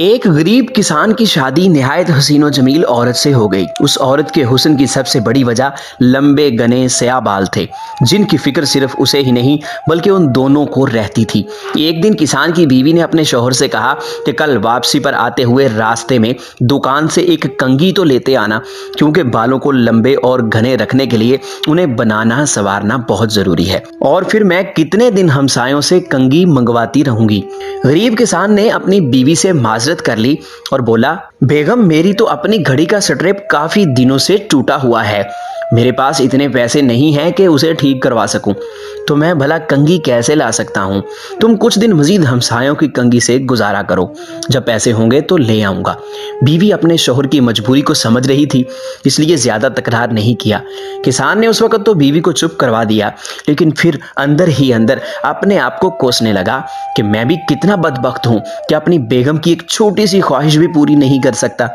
एक गरीब किसान की शादी निहायत हसीनो जमील औरत से हो गई। उस औरत के हुस्न की सबसे बड़ी वजह लंबे घने स्याह बाल थे, जिनकी फिक्र सिर्फ उसे ही नहीं बल्कि उन दोनों को रहती थी। एक दिन किसान की बीवी ने अपने शौहर से कहा कि कल वापसी पर आते हुए रास्ते में दुकान से एक कंघी तो लेते आना, क्योंकि बालों को लंबे और घने रखने के लिए उन्हें बनाना संवारना बहुत जरूरी है। और फिर मैं कितने दिन हमसायों से कंघी मंगवाती रहूंगी। गरीब किसान ने अपनी बीवी से माजरत कर ली और बोला, बेगम मेरी तो अपनी घड़ी का स्ट्रैप काफी दिनों से टूटा हुआ है। मेरे पास इतने पैसे नहीं हैं कि उसे ठीक करवा सकूं, तो मैं भला कंघी कैसे ला सकता हूं। तुम कुछ दिन मजीद हमसायों की कंघी से गुजारा करो, जब पैसे होंगे तो ले आऊंगा। बीवी अपने शौहर की मजबूरी को समझ रही थी, इसलिए ज्यादा तकरार नहीं किया। किसान ने उस वक्त तो बीवी को चुप करवा दिया, लेकिन फिर अंदर ही अंदर अपने आप को कोसने लगा कि मैं भी कितना बदबख्त हूं कि अपनी बेगम की एक छोटी सी ख्वाहिश भी पूरी नहीं कर सकता।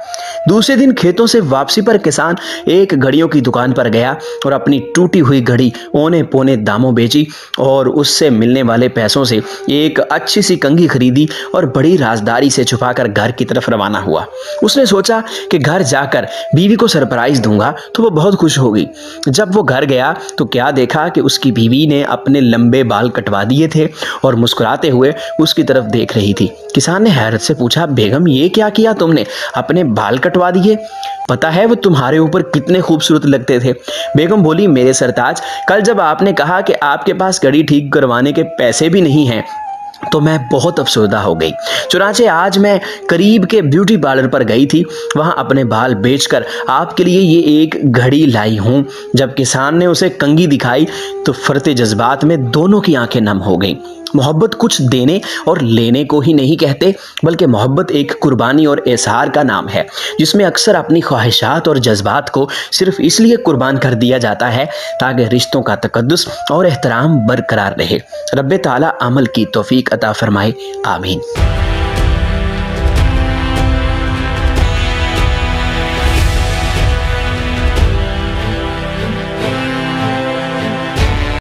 दूसरे दिन खेतों से वापसी पर किसान एक घड़ियों की दुकान पर गया और अपनी टूटी हुई घड़ी औने पौने दामों बेची और उससे मिलने वाले पैसों से एक अच्छी सी कंघी खरीदी और बड़ी राजदारी से छुपाकर घर की तरफ रवाना हुआ। उसने सोचा कि घर जाकर बीवी को सरप्राइज दूंगा तो वो बहुत खुश होगी। जब वो घर गया तो क्या देखा कि उसकी बीवी ने अपने लंबे बाल कटवा दिए थे और मुस्कुराते हुए उसकी तरफ देख रही थी। किसान ने हैरत से पूछा, बेगम ये क्या किया तुमने, अपने बाल कटवा दिए? पता है वो तुम्हारे ऊपर कितने खूबसूरत लगते थे। बेगम बोली, मेरे सरताज, कल जब आपने कहा कि आपके पास घड़ी ठीक करवाने के पैसे भी नहीं हैं तो मैं बहुत अफसरदा हो गई। चुनाचे आज मैं करीब के ब्यूटी पार्लर पर गई थी, वहां अपने बाल बेचकर आपके लिए ये एक घड़ी लाई हूं। जब किसान ने उसे कंघी दिखाई तो फरते जज्बात में दोनों की आंखें नम हो गईं। मोहब्बत कुछ देने और लेने को ही नहीं कहते, बल्कि मोहब्बत एक कुर्बानी और एहसार का नाम है, जिसमें अक्सर अपनी ख्वाहिशात और जज्बात को सिर्फ इसलिए कुर्बान कर दिया जाता है ताकि रिश्तों का तकद्दुस और एहतराम बरकरार रहे। रब्बे ताला अमल की तौफीक अता फरमाए, आमीन।